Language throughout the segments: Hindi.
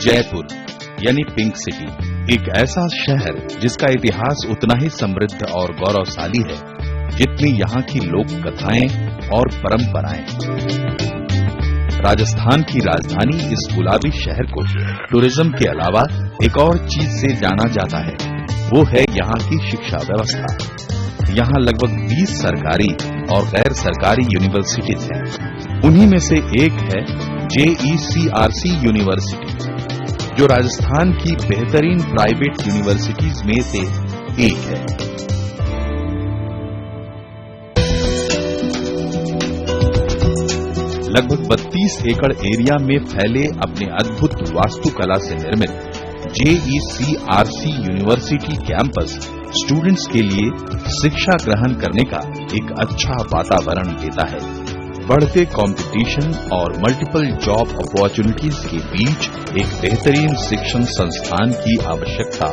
जयपुर यानी पिंक सिटी, एक ऐसा शहर जिसका इतिहास उतना ही समृद्ध और गौरवशाली है जितनी यहाँ की लोक कथाएं और परंपराएं। राजस्थान की राजधानी इस गुलाबी शहर को टूरिज्म के अलावा एक और चीज से जाना जाता है, वो है यहाँ की शिक्षा व्यवस्था। यहाँ लगभग 20 सरकारी और गैर सरकारी यूनिवर्सिटीज हैं। उन्हीं में से एक है JECRC यूनिवर्सिटी, जो राजस्थान की बेहतरीन प्राइवेट यूनिवर्सिटीज में से एक है। लगभग 32 एकड़ एरिया में फैले अपने अद्भुत वास्तुकला से निर्मित JECRC यूनिवर्सिटी कैंपस स्टूडेंट्स के लिए शिक्षा ग्रहण करने का एक अच्छा वातावरण देता है। बढ़ते कंपटीशन और मल्टीपल जॉब अपॉर्चुनिटीज के बीच एक बेहतरीन शिक्षण संस्थान की आवश्यकता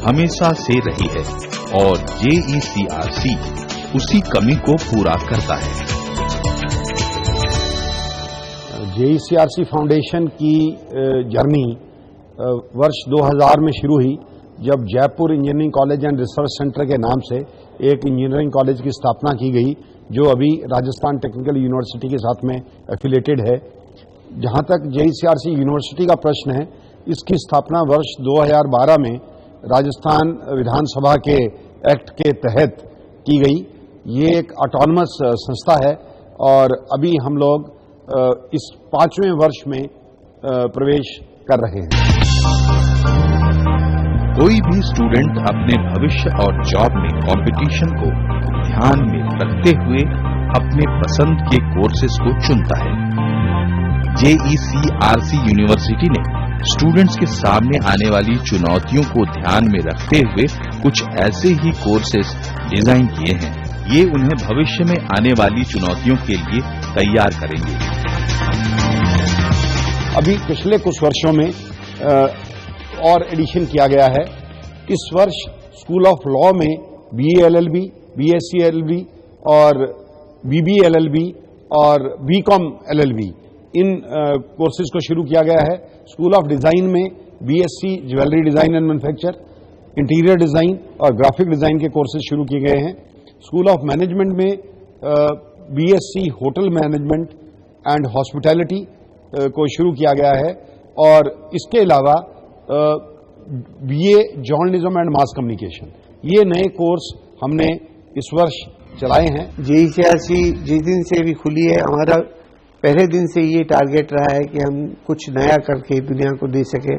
हमेशा से रही है और JECRC उसी कमी को पूरा करता है। JECRC फाउंडेशन की जर्नी वर्ष 2000 में शुरू हुई, जब Jaipur engineering college and research centre के नाम से एक इंजीनियरिंग कॉलेज की स्थापना की गई, जो अभी राजस्थान टेक्निकल यूनिवर्सिटी के साथ में एफिलेटेड है। जहां तक JECRC यूनिवर्सिटी का प्रश्न है, इसकी स्थापना वर्ष 2012 में राजस्थान विधानसभा के एक्ट के तहत की गई। ये एक ऑटोनमस संस्था है और अभी हम लोग इस 5वें वर्ष में प्रवेश कर रहे हैं। कोई भी स्टूडेंट अपने भविष्य और जॉब में कंपटीशन को ध्यान में रखते हुए अपने पसंद के कोर्सेज को चुनता है। JECRC यूनिवर्सिटी ने स्टूडेंट्स के सामने आने वाली चुनौतियों को ध्यान में रखते हुए कुछ ऐसे ही कोर्सेज डिजाइन किए हैं। ये उन्हें भविष्य में आने वाली चुनौतियों के लिए तैयार करेंगे। अभी पिछले कुछ वर्षों में और एडिशन किया गया है। इस वर्ष स्कूल ऑफ लॉ में BA LLB, BSc LLB और BB LLB और BCom LLB इन कोर्सेज को शुरू किया गया है। स्कूल ऑफ डिजाइन में BSc jewellery design and manufacture, interior design और ग्राफिक डिजाइन के कोर्सेज शुरू किए गए हैं। स्कूल ऑफ मैनेजमेंट में BSc hotel management and hospitality को शुरू किया गया है और इसके अलावा BA journalism and mass communication, ये नए कोर्स हमने इस वर्ष चलाए हैं। JECRC जिस दिन से भी खुली है, हमारा पहले दिन से ये टारगेट रहा है कि हम कुछ नया करके दुनिया को दे सके,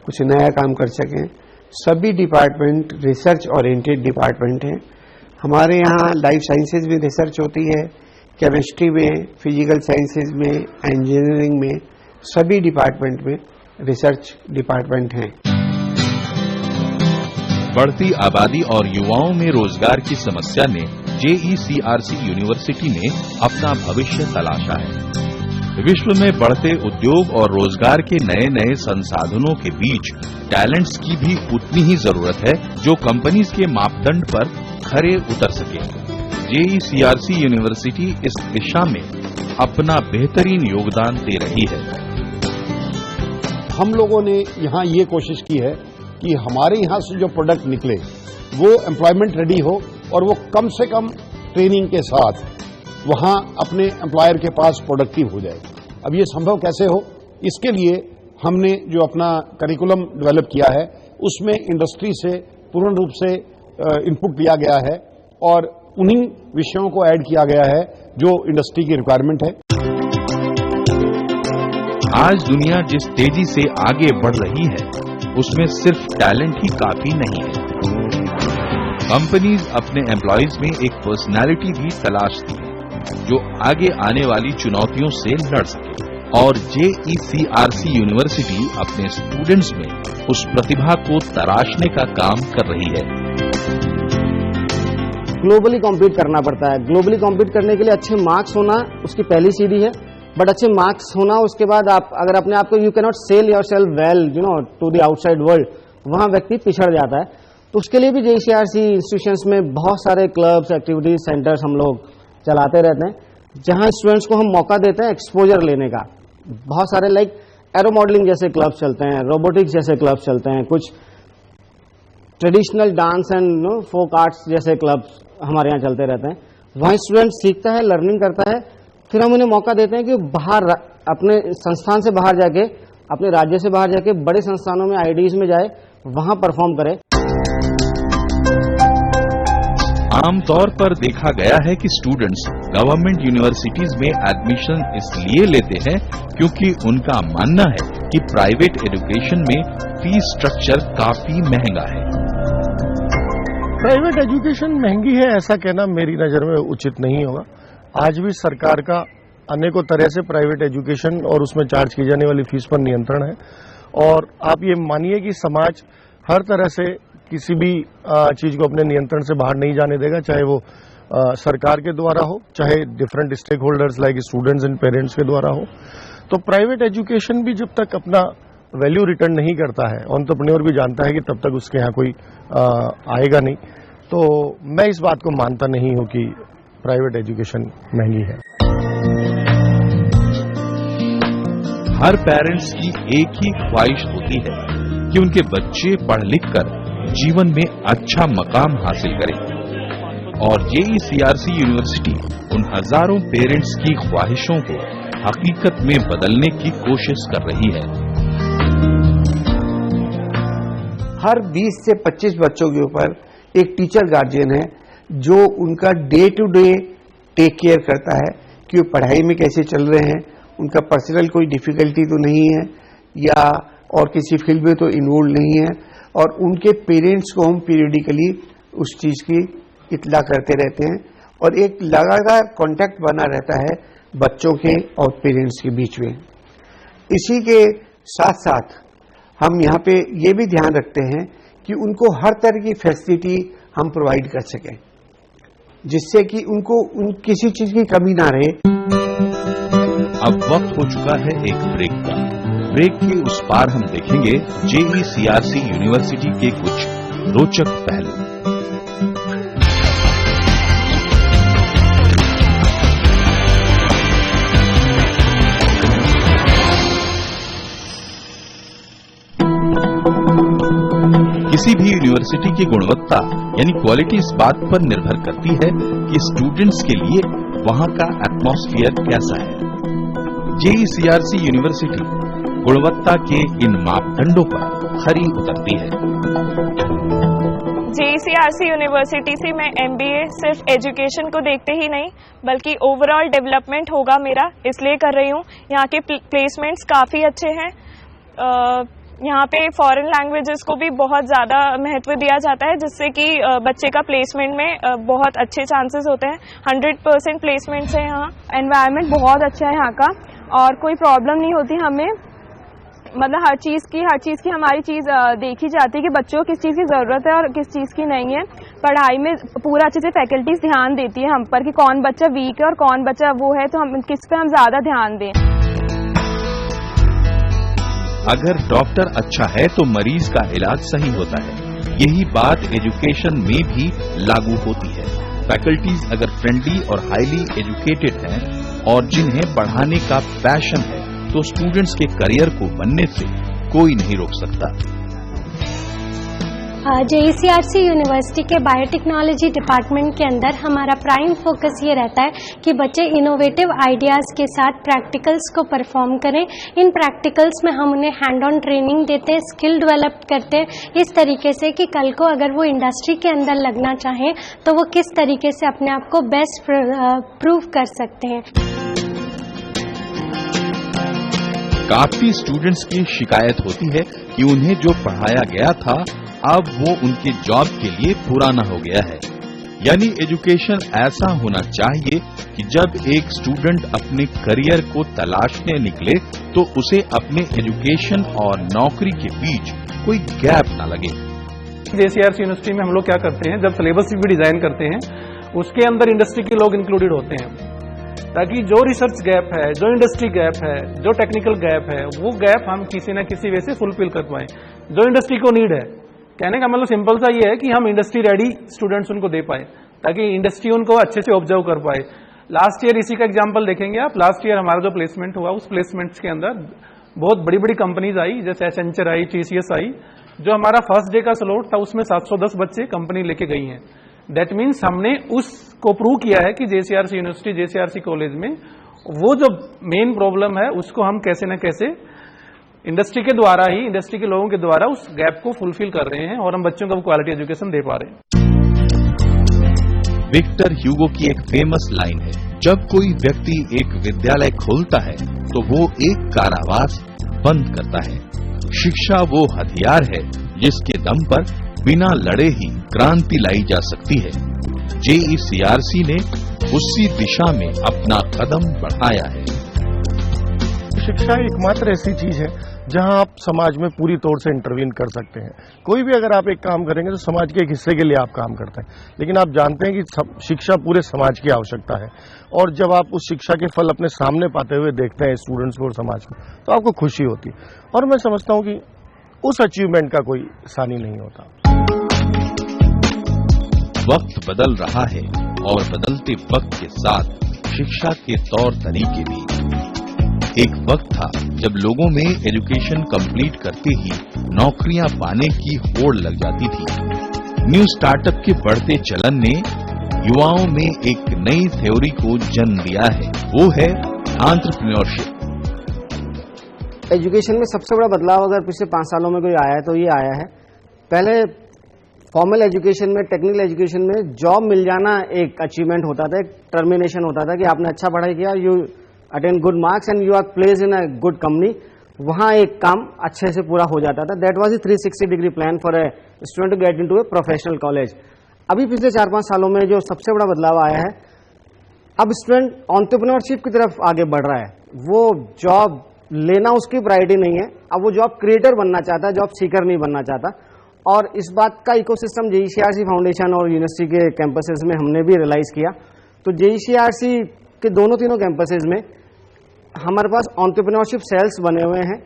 कुछ नया काम कर सकें। सभी डिपार्टमेंट रिसर्च ओरिएंटेड डिपार्टमेंट हैं। हमारे यहाँ लाइफ साइंसेज में रिसर्च होती है, केमिस्ट्री में, फिजिकल साइंसेज में, इंजीनियरिंग में, सभी डिपार्टमेंट में रिसर्च डिपार्टमेंट हैं। बढ़ती आबादी और युवाओं में रोजगार की समस्या ने JECRC यूनिवर्सिटी में अपना भविष्य तलाशा है। विश्व में बढ़ते उद्योग और रोजगार के नए नए संसाधनों के बीच टैलेंट्स की भी उतनी ही जरूरत है जो कंपनीज के मापदंड पर खरे उतर सके। JECRC यूनिवर्सिटी इस दिशा में अपना बेहतरीन योगदान दे रही है। हम लोगों ने यहाँ ये कोशिश की है कि हमारे यहाँ से जो प्रोडक्ट निकले वो एम्प्लॉयमेंट रेडी हो और वो कम से कम ट्रेनिंग के साथ वहाँ अपने एम्प्लॉयर के पास प्रोडक्टिव हो जाए। अब ये संभव कैसे हो, इसके लिए हमने जो अपना करिकुलम डेवलप किया है उसमें इंडस्ट्री से पूर्ण रूप से इनपुट लिया गया है और उन्हीं विषयों को ऐड किया गया है जो इंडस्ट्री की रिक्वायरमेंट है। आज दुनिया जिस तेजी से आगे बढ़ रही है उसमें सिर्फ टैलेंट ही काफी नहीं है। कंपनीज अपने एम्प्लॉयज में एक पर्सनालिटी भी तलाशती है जो आगे आने वाली चुनौतियों से लड़ सके और JECRC यूनिवर्सिटी अपने स्टूडेंट्स में उस प्रतिभा को तराशने का काम कर रही है। ग्लोबली कॉम्पीट करना पड़ता है। ग्लोबली कॉम्पीट करने के लिए अच्छे मार्क्स होना उसकी पहली सीढ़ी है, बट अच्छे मार्क्स होना उसके बाद आप अगर अपने आप को you can not sell yourself well to the outside world, वहां व्यक्ति पिछड़ जाता है। तो उसके लिए भी JECRC इंस्टीट्यूशंस में बहुत सारे क्लब्स, एक्टिविटीज सेंटर्स हम लोग चलाते रहते हैं, जहां स्टूडेंट्स को हम मौका देते हैं एक्सपोजर लेने का। बहुत सारे लाइक एरो मॉडलिंग जैसे क्लब्स चलते हैं, रोबोटिक्स जैसे क्लब्स चलते हैं, कुछ traditional dance and folk arts जैसे क्लब्स हमारे यहाँ चलते रहते हैं। वहीं स्टूडेंट सीखता है, लर्निंग करता है, फिर हम उन्हें मौका देते हैं कि बाहर अपने संस्थान से बाहर जाके, अपने राज्य से बाहर जाके बड़े संस्थानों में आईआईटीज में जाए, वहां परफॉर्म करे। आमतौर पर देखा गया है कि स्टूडेंट्स गवर्नमेंट यूनिवर्सिटीज में एडमिशन इसलिए लेते हैं क्योंकि उनका मानना है कि प्राइवेट एजुकेशन में फीस स्ट्रक्चर काफी महंगा है। प्राइवेट एजुकेशन महंगी है ऐसा कहना मेरी नजर में उचित नहीं होगा। आज भी सरकार का अनेकों तरह से प्राइवेट एजुकेशन और उसमें चार्ज की जाने वाली फीस पर नियंत्रण है, और आप ये मानिए कि समाज हर तरह से किसी भी चीज को अपने नियंत्रण से बाहर नहीं जाने देगा, चाहे वो सरकार के द्वारा हो, चाहे different stakeholders like students and parents के द्वारा हो। तो प्राइवेट एजुकेशन भी जब तक अपना वैल्यू रिटर्न नहीं करता है, एंटरप्रेन्योर भी जानता है कि तब तक उसके यहाँ कोई आएगा नहीं। तो मैं इस बात को मानता नहीं हूं कि प्राइवेट एजुकेशन महंगी है। हर पेरेंट्स की एक ही ख्वाहिश होती है कि उनके बच्चे पढ़ लिख कर जीवन में अच्छा मकाम हासिल करें, और JECRC यूनिवर्सिटी उन हजारों पेरेंट्स की ख्वाहिशों को हकीकत में बदलने की कोशिश कर रही है। हर 20 से 25 बच्चों के ऊपर एक टीचर गार्जियन है जो उनका day to day take care करता है कि वो पढ़ाई में कैसे चल रहे हैं, उनका पर्सनल कोई डिफिकल्टी तो नहीं है या और किसी फील्ड में तो इन्वॉल्व नहीं है, और उनके पेरेंट्स को हम पीरियडिकली उस चीज की इत्तला करते रहते हैं, और एक लगातार कांटेक्ट बना रहता है बच्चों के और पेरेंट्स के बीच में। इसी के साथ साथ हम यहाँ पे ये भी ध्यान रखते हैं कि उनको हर तरह की फैसिलिटी हम प्रोवाइड कर सकें, जिससे कि उनको किसी चीज की कमी ना रहे। अब वक्त हो चुका है एक ब्रेक का। ब्रेक के उस पार हम देखेंगे JECRC यूनिवर्सिटी के कुछ रोचक पहलू। किसी भी यूनिवर्सिटी की गुणवत्ता यानी क्वालिटी इस बात पर निर्भर करती है कि स्टूडेंट्स के लिए वहां का एटमॉस्फेयर कैसा है। JECRC यूनिवर्सिटी गुणवत्ता के इन मापदंडों पर खरी उतरती है। JECRC यूनिवर्सिटी से मैं MBA सिर्फ एजुकेशन को देखते ही नहीं बल्कि ओवरऑल डेवलपमेंट होगा मेरा, इसलिए कर रही हूँ। यहाँ के प्लेसमेंट्स काफ़ी अच्छे हैं। यहाँ पे फॉरेन लैंग्वेजेस को भी बहुत ज़्यादा महत्व दिया जाता है, जिससे कि बच्चे का प्लेसमेंट में बहुत अच्छे चांसेस होते हैं। 100% प्लेसमेंट्स है यहाँ। एनवायरनमेंट बहुत अच्छा है यहाँ का, और कोई प्रॉब्लम नहीं होती हमें। मतलब हर चीज़ की हमारी चीज़ देखी जाती है कि बच्चों को किस चीज़ की ज़रूरत है और किस चीज़ की नहीं है। पढ़ाई में पूरा अच्छे से फैकल्टीज ध्यान देती है हम पर कि कौन बच्चा वीक है और कौन बच्चा वो है, तो हम किस पे हम ज़्यादा ध्यान दें। अगर डॉक्टर अच्छा है तो मरीज का इलाज सही होता है। यही बात एजुकेशन में भी लागू होती है। फैकल्टीज अगर फ्रेंडली और हाईली एजुकेटेड हैं और जिन्हें पढ़ाने का पैशन है तो स्टूडेंट्स के करियर को बनने से कोई नहीं रोक सकता। JECRC यूनिवर्सिटी के बायोटेक्नोलॉजी डिपार्टमेंट के अंदर हमारा प्राइम फोकस ये रहता है कि बच्चे इनोवेटिव आइडियाज़ के साथ प्रैक्टिकल्स को परफॉर्म करें। इन प्रैक्टिकल्स में हम उन्हें हैंड ऑन ट्रेनिंग देते हैं, स्किल डेवलप करते हैं इस तरीके से कि कल को अगर वो इंडस्ट्री के अंदर लगना चाहें तो वो किस तरीके से अपने आप को बेस्ट प्रूव कर सकते हैं। काफी स्टूडेंट्स की शिकायत होती है कि उन्हें जो पढ़ाया गया था अब वो उनके जॉब के लिए पुराना हो गया है। यानी एजुकेशन ऐसा होना चाहिए कि जब एक स्टूडेंट अपने करियर को तलाशने निकले तो उसे अपने एजुकेशन और नौकरी के बीच कोई गैप ना लगे। JECRC यूनिवर्सिटी में हम लोग क्या करते हैं, जब सिलेबस भी डिजाइन करते हैं उसके अंदर इंडस्ट्री के लोग इंक्लूडेड होते हैं, ताकि जो रिसर्च गैप है, जो इंडस्ट्री गैप है, जो टेक्निकल गैप है, वो गैप हम किसी न किसी वे से फुलफिल कर पाए। जो इंडस्ट्री को नीड है, कहने का मतलब सिंपल सा ये है कि हम इंडस्ट्री रेडी स्टूडेंट्स उनको दे पाए ताकि इंडस्ट्री उनको अच्छे से ऑब्जर्व कर पाए। लास्ट ईयर इसी का एग्जांपल देखेंगे आप। लास्ट ईयर हमारा जो प्लेसमेंट हुआ उस प्लेसमेंट्स के अंदर बहुत बड़ी बड़ी कंपनीज आई, जैसे एसेंचर आई, टीसीएस आई। जो हमारा फर्स्ट डे का स्लॉट था उसमें 710 बच्चे कंपनी लेके गई हैं। दैट मीन्स हमने उसको प्रूव किया है कि जेसीआरसी यूनिवर्सिटी, जेसीआरसी कॉलेज में वो जो मेन प्रॉब्लम है उसको हम कैसे न कैसे इंडस्ट्री के द्वारा ही, इंडस्ट्री के लोगों के द्वारा उस गैप को फुलफिल कर रहे हैं और हम बच्चों को क्वालिटी एजुकेशन दे पा रहे हैं। विक्टर ह्यूगो की एक फेमस लाइन है, जब कोई व्यक्ति एक विद्यालय खोलता है तो वो एक कारावास बंद करता है। शिक्षा वो हथियार है जिसके दम पर बिना लड़े ही क्रांति लाई जा सकती है। जेईसीआरसी ने उसी दिशा में अपना कदम बढ़ाया है। शिक्षा एकमात्र ऐसी चीज है जहां आप समाज में पूरी तौर से इंटरवीन कर सकते हैं। कोई भी अगर आप एक काम करेंगे तो समाज के एक हिस्से के लिए आप काम करते हैं, लेकिन आप जानते हैं कि शिक्षा पूरे समाज की आवश्यकता है। और जब आप उस शिक्षा के फल अपने सामने पाते हुए देखते हैं स्टूडेंट्स को और समाज को, तो आपको खुशी होती है। और मैं समझता हूं कि उस अचीवमेंट का कोई सानी नहीं होता। वक्त बदल रहा है और बदलते वक्त के साथ शिक्षा के तौर तरीके भी। एक वक्त था जब लोगों में एजुकेशन कंप्लीट करते ही नौकरियां पाने की होड़ लग जाती थी। न्यू स्टार्टअप के बढ़ते चलन ने युवाओं में एक नई थ्योरी को जन्म दिया है, वो है एंटरप्रेन्योरशिप। एजुकेशन में सबसे बड़ा बदलाव अगर पिछले 5 सालों में कोई आया है तो ये आया है। पहले फॉर्मल एजुकेशन में, टेक्निकल एजुकेशन में जॉब मिल जाना एक अचीवमेंट होता था, एक टर्मिनेशन होता था कि आपने अच्छा पढ़ाई किया, you attain good marks and you are place in a good company, वहां एक काम अच्छे से पूरा हो जाता था। That was a 360 degree plan for a student to get into a professional college. अभी पिछले 4-5 सालों में जो सबसे बड़ा बदलाव आया है, अब स्टूडेंट एंटरप्रेन्योरशिप की तरफ आगे बढ़ रहा है। वो जॉब लेना उसकी प्रायोरिटी नहीं है, अब वो जॉब क्रिएटर बनना चाहता है, जॉब सीकर नहीं बनना चाहता। और इस बात का इकोसिस्टम जेईसीआरसी फाउंडेशन और यूनिवर्सिटी के कैंपसेस में हमने भी रियलाइज किया। तो जेईसीआरसी के तीनों कैंपसेस में हमारे पास एंटरप्रेन्योरशिप सेल्स बने हुए हैं,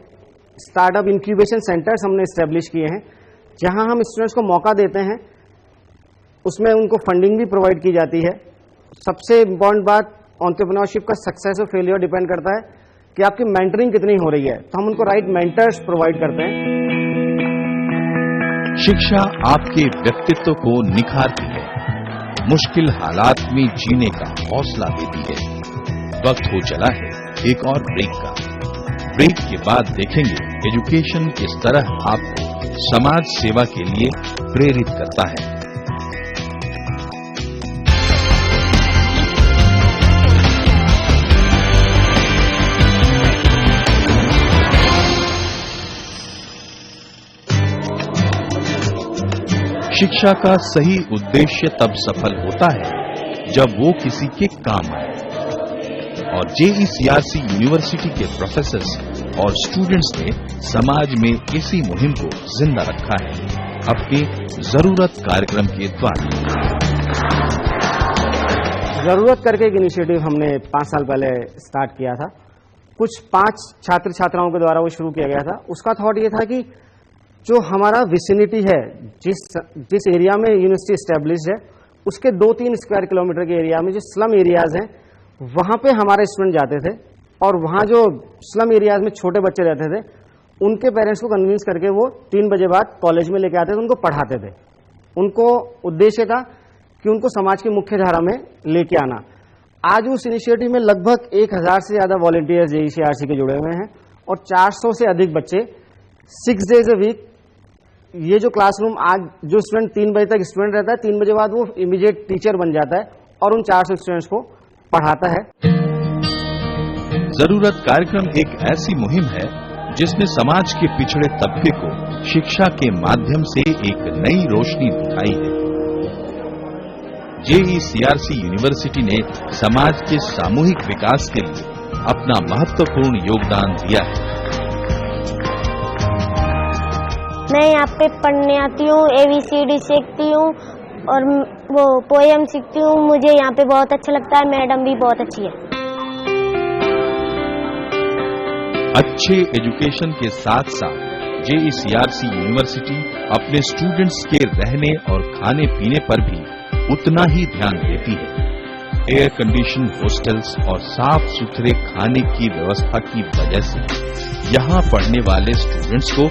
स्टार्टअप इंक्यूबेशन सेंटर्स हमने एस्टेब्लिश किए हैं, जहां हम स्टूडेंट्स को मौका देते हैं, उसमें उनको फंडिंग भी प्रोवाइड की जाती है। सबसे इंपॉर्टेंट बात, एंटरप्रेन्योरशिप का सक्सेस और फेलियर डिपेंड करता है कि आपकी मेंटरिंग कितनी हो रही है, तो हम उनको राइट मेंटर्स प्रोवाइड करते हैं। शिक्षा आपके व्यक्तित्व को निखारती है, मुश्किल हालात में जीने का हौसला देती है। वक्त हो चला है एक और ब्रेक का। ब्रेक के बाद देखेंगे एजुकेशन किस तरह आपको समाज सेवा के लिए प्रेरित करता है। शिक्षा का सही उद्देश्य तब सफल होता है जब वो किसी के काम आए, और जेईसीआरसी यूनिवर्सिटी के प्रोफेसर्स और स्टूडेंट्स ने समाज में इसी मुहिम को जिंदा रखा है अपने जरूरत कार्यक्रम के द्वारा। जरूरत करके एक इनिशिएटिव हमने 5 साल पहले स्टार्ट किया था। कुछ 5 छात्र छात्राओं के द्वारा वो शुरू किया गया था। उसका थॉट ये था कि जो हमारा विसिनिटी है, जिस एरिया में यूनिवर्सिटी एस्टेब्लिश्ड है, उसके 2-3 स्क्वायर किलोमीटर के एरिया में जो स्लम एरियाज हैं, वहां पे हमारे स्टूडेंट जाते थे और वहां जो स्लम एरियाज में छोटे बच्चे रहते थे, उनके पेरेंट्स को कन्विंस करके वो 3 बजे बाद कॉलेज में लेके आते थे, उनको पढ़ाते थे। उनको उद्देश्य था कि उनको समाज की मुख्य धारा में लेके आना। आज उस इनिशिएटिव में लगभग 1000 से ज्यादा वॉलंटियर्स जेईसीआरसी के जुड़े हुए हैं और 400 से अधिक बच्चे 6 डेज ए वीक, ये जो क्लासरूम आज जो स्टूडेंट 3 बजे तक स्टूडेंट रहता है, 3 बजे बाद वो इमीडिएट टीचर बन जाता है और उन 400 स्टूडेंट्स को पढ़ाता है। जरूरत कार्यक्रम एक ऐसी मुहिम है जिसने समाज के पिछड़े तबके को शिक्षा के माध्यम से एक नई रोशनी दिखाई है। जेईसीआरसी यूनिवर्सिटी ने समाज के सामूहिक विकास के लिए अपना महत्वपूर्ण योगदान दिया है। मैं यहाँ पे पढ़ने आती हूँ, ABCD सीखती हूँ और वो पोएम सीखती हूँ। मुझे यहाँ पे बहुत अच्छा लगता है, मैडम भी बहुत अच्छी है। अच्छे एजुकेशन के साथ साथ जेईसीआरसी यूनिवर्सिटी अपने स्टूडेंट्स के रहने और खाने पीने पर भी उतना ही ध्यान देती है। एयर कंडीशन हॉस्टल्स और साफ सुथरे खाने की व्यवस्था की वजह से यहाँ पढ़ने वाले स्टूडेंट्स को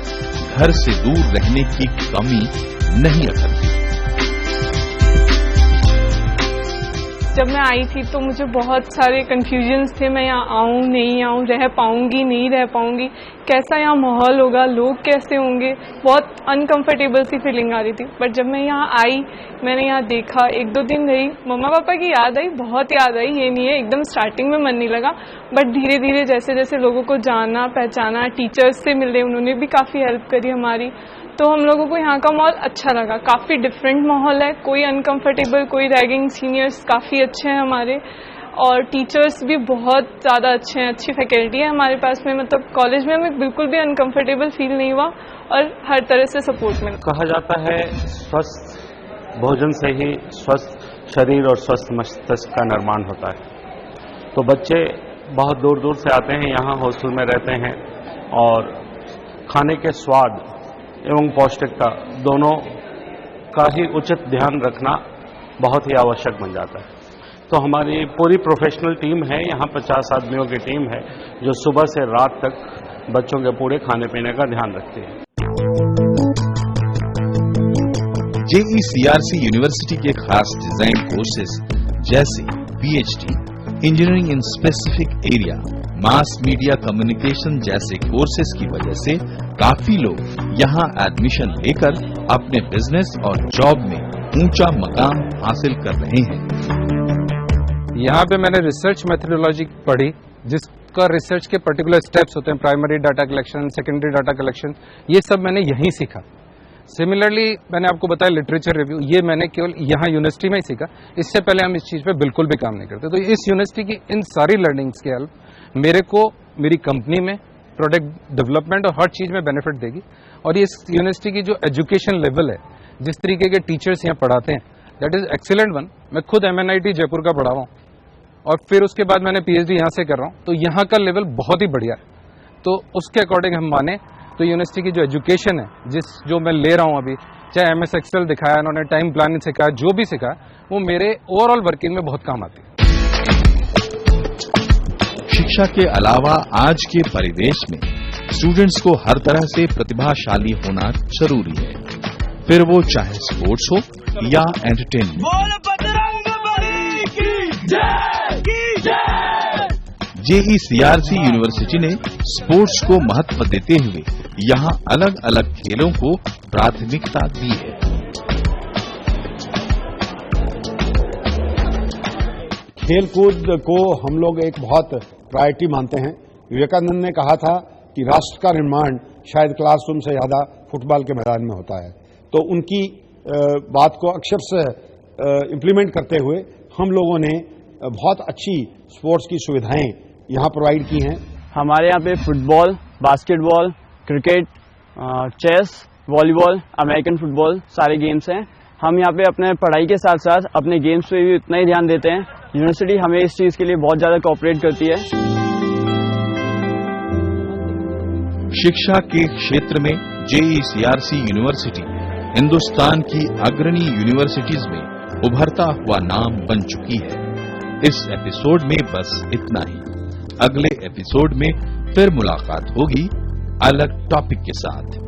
घर से दूर रहने की कमी नहीं अखरती। जब मैं आई थी तो मुझे बहुत सारे कन्फ्यूजन्स थे, मैं यहाँ आऊँ नहीं आऊँ, रह पाऊँगी नहीं रह पाऊँगी, कैसा यहाँ माहौल होगा, लोग कैसे होंगे, बहुत अनकंफर्टेबल सी फीलिंग आ रही थी। बट जब मैं यहाँ आई, मैंने यहाँ देखा, 1-2 दिन रही, मम्मा पापा की याद आई, बहुत याद आई, ये नहीं है एकदम स्टार्टिंग में मन नहीं लगा, बट धीरे धीरे जैसे जैसे लोगों को जाना पहचाना, टीचर्स से मिले, उन्होंने भी काफ़ी हेल्प करी हमारी, तो हम लोगों को यहाँ का माहौल अच्छा लगा। काफ़ी डिफरेंट माहौल है, कोई अनकंफर्टेबल, कोई रैगिंग, सीनियर्स काफ़ी अच्छे हैं हमारे, और टीचर्स भी बहुत ज़्यादा अच्छे हैं, अच्छी फैकल्टी है हमारे पास में। मतलब कॉलेज में हमें बिल्कुल भी अनकंफर्टेबल फील नहीं हुआ और हर तरह से सपोर्ट मिला। कहा जाता है स्वस्थ भोजन से ही स्वस्थ शरीर और स्वस्थ मस्तिष्क का निर्माण होता है। तो बच्चे बहुत दूर दूर से आते हैं, यहाँ हॉस्टल में रहते हैं, और खाने के स्वाद एवं पौष्टिकता दोनों का ही उचित ध्यान रखना बहुत ही आवश्यक बन जाता है। तो हमारी पूरी प्रोफेशनल टीम है, यहाँ 50 आदमियों की टीम है जो सुबह से रात तक बच्चों के पूरे खाने पीने का ध्यान रखती है। JECRC यूनिवर्सिटी के खास डिजाइन कोर्सेज जैसे PhD, engineering in specific area, mass media communication जैसे कोर्सेज की वजह से काफी लोग यहाँ एडमिशन लेकर अपने बिजनेस और जॉब में ऊंचा मकाम हासिल कर रहे हैं। यहाँ पे मैंने रिसर्च मेथोडोलॉजी पढ़ी, जिसका रिसर्च के पर्टिकुलर स्टेप्स होते हैं, primary data collection, secondary data collection, ये सब मैंने यहीं सीखा। सिमिलरली मैंने आपको बताया लिटरेचर रिव्यू, ये मैंने केवल यहाँ यूनिवर्सिटी में ही सीखा, इससे पहले हम इस चीज़ पे बिल्कुल भी काम नहीं करते। तो इस यूनिवर्सिटी की इन सारी लर्निंग्स की हेल्प मेरे को मेरी कंपनी में प्रोडक्ट डेवलपमेंट और हर चीज़ में बेनिफिट देगी। और ये इस यूनिवर्सिटी की जो एजुकेशन लेवल है, जिस तरीके के टीचर्स यहाँ पढ़ाते हैं, दैट इज एक्सीलेंट वन। मैं खुद MNIT जयपुर का पढ़ा रहा हूँ और फिर उसके बाद मैंने PhD यहाँ से कर रहा हूँ, तो यहाँ का लेवल बहुत ही बढ़िया है। तो उसके अकॉर्डिंग हम माने तो यूनिवर्सिटी की जो एजुकेशन है, जो मैं ले रहा हूँ अभी, चाहे MS Excel दिखाया इन्होंने, टाइम प्लानिंग सिखाया, जो भी सिखाया, वो मेरे ओवरऑल वर्किंग में बहुत काम आती है। शिक्षा के अलावा आज के परिवेश में स्टूडेंट्स को हर तरह से प्रतिभाशाली होना जरूरी है, फिर वो चाहे स्पोर्ट्स हो या एंटरटेनमेंट। JECRC यूनिवर्सिटी ने स्पोर्ट्स को महत्व देते हुए यहाँ अलग अलग खेलों को प्राथमिकता दी है। खेलकूद को हम लोग एक बहुत प्रायोरिटी मानते हैं। विवेकानंद ने कहा था कि राष्ट्र का निर्माण शायद क्लासरूम से ज्यादा फुटबॉल के मैदान में होता है। तो उनकी बात को अक्षर से इम्प्लीमेंट करते हुए हम लोगों ने बहुत अच्छी स्पोर्ट्स की सुविधाएं यहाँ प्रोवाइड की हैं। हमारे यहाँ पे football, basketball, cricket, chess, volleyball, American football सारे गेम्स हैं। हम यहाँ पे अपने पढ़ाई के साथ साथ अपने गेम्स पे भी उतना ही ध्यान देते हैं। यूनिवर्सिटी हमें इस चीज़ के लिए बहुत ज़्यादा कोऑपरेट करती है। शिक्षा के क्षेत्र में JECRC यूनिवर्सिटी हिंदुस्तान की अग्रणी यूनिवर्सिटीज में उभरता हुआ नाम बन चुकी है। इस एपिसोड में बस इतना ही। अगले एपिसोड में फिर मुलाकात होगी अलग टॉपिक के साथ।